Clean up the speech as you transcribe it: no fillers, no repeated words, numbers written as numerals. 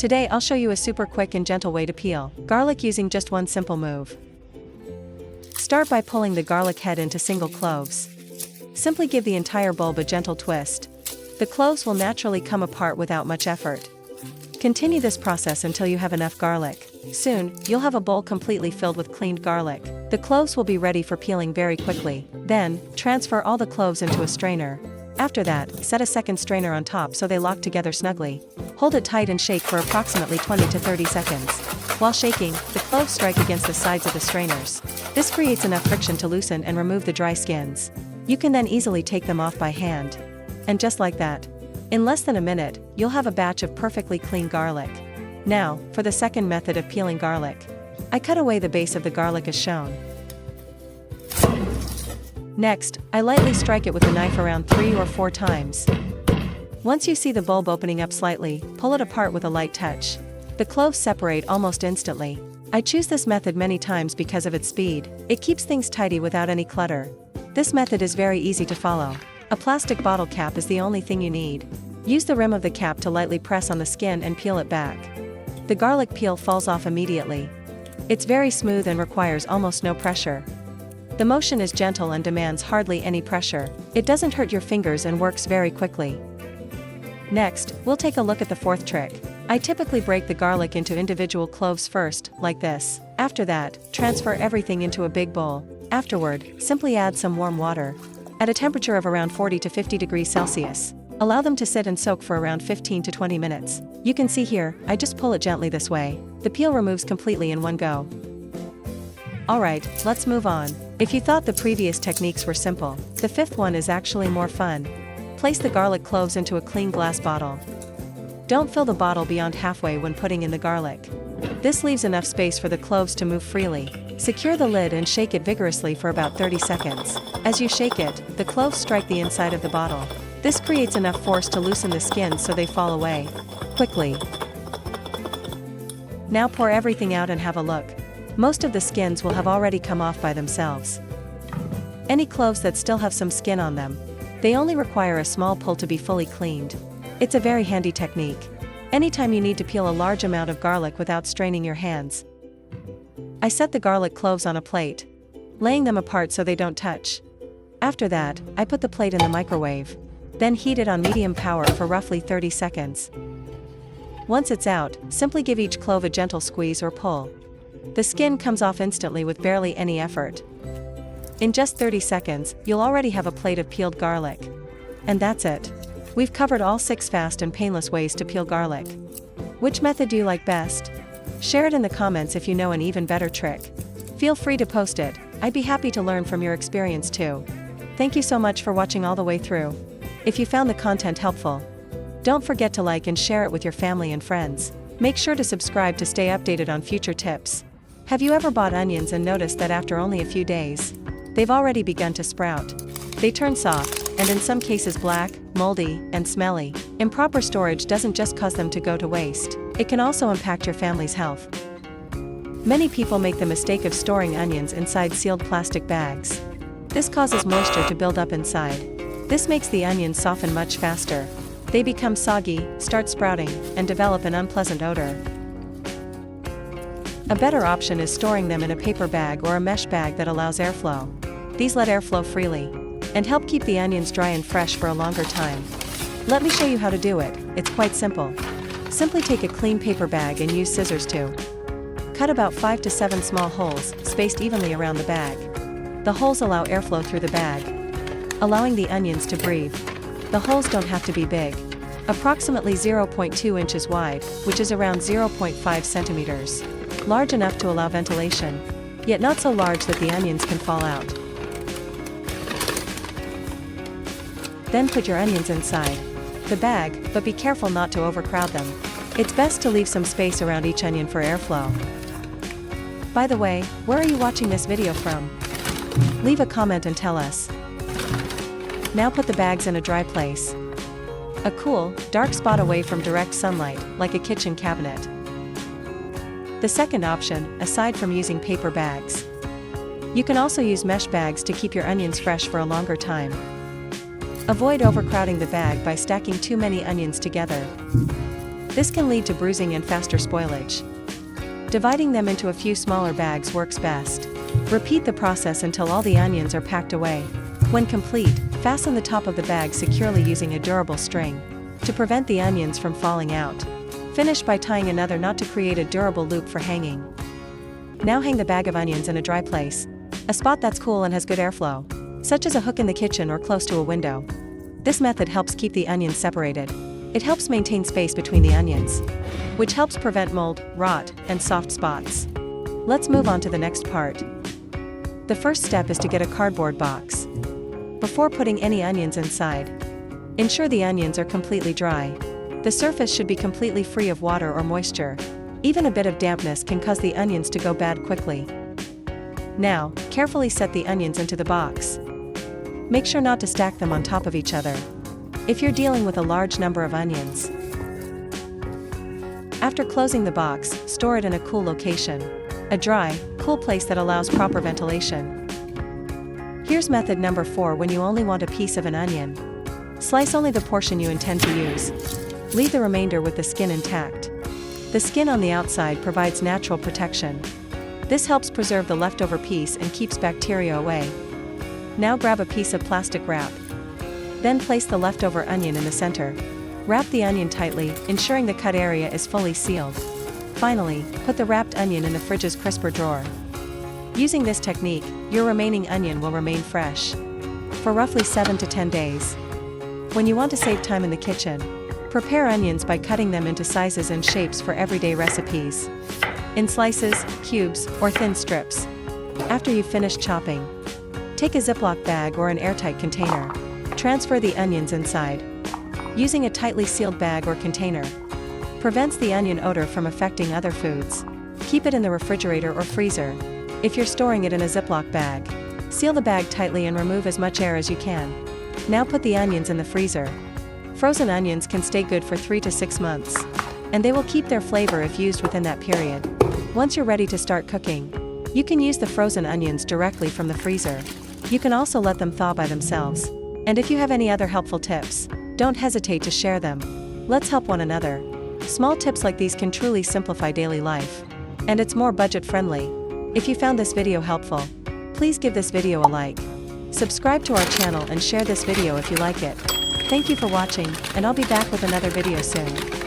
Today I'll show you a super quick and gentle way to peel garlic using just one simple move. Start by pulling the garlic head into single cloves. Simply give the entire bulb a gentle twist. The cloves will naturally come apart without much effort. Continue this process until you have enough garlic. Soon, you'll have a bowl completely filled with cleaned garlic. The cloves will be ready for peeling very quickly. Then, transfer all the cloves into a strainer. After that, set a second strainer on top so they lock together snugly. Hold it tight and shake for approximately 20 to 30 seconds. While shaking, the cloves strike against the sides of the strainers. This creates enough friction to loosen and remove the dry skins. You can then easily take them off by hand. And just like that, in less than a minute, you'll have a batch of perfectly clean garlic. Now, for the second method of peeling garlic. I cut away the base of the garlic as shown. Next, I lightly strike it with a knife around 3 or 4 times. Once you see the bulb opening up slightly, pull it apart with a light touch. The cloves separate almost instantly. I choose this method many times because of its speed. It keeps things tidy without any clutter. This method is very easy to follow. A plastic bottle cap is the only thing you need. Use the rim of the cap to lightly press on the skin and peel it back. The garlic peel falls off immediately. It's very smooth and requires almost no pressure. The motion is gentle and demands hardly any pressure. It doesn't hurt your fingers and works very quickly. Next, we'll take a look at the fourth trick. I typically break the garlic into individual cloves first, like this. After that, transfer everything into a big bowl. Afterward, simply add some warm water. At a temperature of around 40 to 50 degrees Celsius. Allow them to sit and soak for around 15 to 20 minutes. You can see here, I just pull it gently this way. The peel removes completely in one go. Alright, let's move on. If you thought the previous techniques were simple, the fifth one is actually more fun. Place the garlic cloves into a clean glass bottle. Don't fill the bottle beyond halfway when putting in the garlic. This leaves enough space for the cloves to move freely. Secure the lid and shake it vigorously for about 30 seconds. As you shake it, the cloves strike the inside of the bottle. This creates enough force to loosen the skins so they fall away quickly. Now pour everything out and have a look. Most of the skins will have already come off by themselves. Any cloves that still have some skin on them, they only require a small pull to be fully cleaned. It's a very handy technique. Anytime you need to peel a large amount of garlic without straining your hands. I set the garlic cloves on a plate, laying them apart so they don't touch. After that, I put the plate in the microwave. Then heat it on medium power for roughly 30 seconds. Once it's out, simply give each clove a gentle squeeze or pull. The skin comes off instantly with barely any effort. In just 30 seconds, you'll already have a plate of peeled garlic. And that's it. We've covered all 6 fast and painless ways to peel garlic. Which method do you like best? Share it in the comments if you know an even better trick. Feel free to post it. I'd be happy to learn from your experience too. Thank you so much for watching all the way through. If you found the content helpful, don't forget to like and share it with your family and friends. Make sure to subscribe to stay updated on future tips. Have you ever bought onions and noticed that after only a few days, they've already begun to sprout? They turn soft, and in some cases black, moldy, and smelly. Improper storage doesn't just cause them to go to waste, it can also impact your family's health. Many people make the mistake of storing onions inside sealed plastic bags. This causes moisture to build up inside. This makes the onions soften much faster. They become soggy, start sprouting, and develop an unpleasant odor. A better option is storing them in a paper bag or a mesh bag that allows airflow. These let air flow freely and help keep the onions dry and fresh for a longer time. Let me show you how to do it. It's quite simple. Simply take a clean paper bag and use scissors to cut about 5 to 7 small holes, spaced evenly around the bag. The holes allow airflow through the bag, allowing the onions to breathe. The holes don't have to be big. Approximately 0.2 inches wide, which is around 0.5 centimeters. Large enough to allow ventilation, yet not so large that the onions can fall out. Then put your onions inside the bag, but be careful not to overcrowd them. It's best to leave some space around each onion for airflow. By the way, where are you watching this video from? Leave a comment and tell us. Now put the bags in a dry place. A cool, dark spot away from direct sunlight, like a kitchen cabinet. The second option, aside from using paper bags, you can also use mesh bags to keep your onions fresh for a longer time. Avoid overcrowding the bag by stacking too many onions together. This can lead to bruising and faster spoilage. Dividing them into a few smaller bags works best. Repeat the process until all the onions are packed away. When complete, fasten the top of the bag securely using a durable string to prevent the onions from falling out. Finish by tying another knot to create a durable loop for hanging. Now hang the bag of onions in a dry place, a spot that's cool and has good airflow, such as a hook in the kitchen or close to a window. This method helps keep the onions separated. It helps maintain space between the onions, which helps prevent mold, rot, and soft spots. Let's move on to the next part. The first step is to get a cardboard box. Before putting any onions inside, ensure the onions are completely dry. The surface should be completely free of water or moisture. Even a bit of dampness can cause the onions to go bad quickly. Now, carefully set the onions into the box. Make sure not to stack them on top of each other if you're dealing with a large number of onions. After closing the box, store it in a cool location. A dry, cool place that allows proper ventilation. Here's method number 4 when you only want a piece of an onion. Slice only the portion you intend to use. Leave the remainder with the skin intact. The skin on the outside provides natural protection. This helps preserve the leftover piece and keeps bacteria away. Now grab a piece of plastic wrap. Then place the leftover onion in the center. Wrap the onion tightly, ensuring the cut area is fully sealed. Finally, put the wrapped onion in the fridge's crisper drawer. Using this technique, your remaining onion will remain fresh for roughly 7 to 10 days. When you want to save time in the kitchen, prepare onions by cutting them into sizes and shapes for everyday recipes. In slices, cubes, or thin strips. After you've finished chopping, take a Ziploc bag or an airtight container. Transfer the onions inside. Using a tightly sealed bag or container prevents the onion odor from affecting other foods. Keep it in the refrigerator or freezer. If you're storing it in a Ziploc bag, seal the bag tightly and remove as much air as you can. Now put the onions in the freezer. Frozen onions can stay good for 3 to 6 months, and they will keep their flavor if used within that period. Once you're ready to start cooking, you can use the frozen onions directly from the freezer. You can also let them thaw by themselves. And if you have any other helpful tips, don't hesitate to share them. Let's help one another. Small tips like these can truly simplify daily life. And it's more budget-friendly. If you found this video helpful, please give this video a like. Subscribe to our channel and share this video if you like it. Thank you for watching, and I'll be back with another video soon.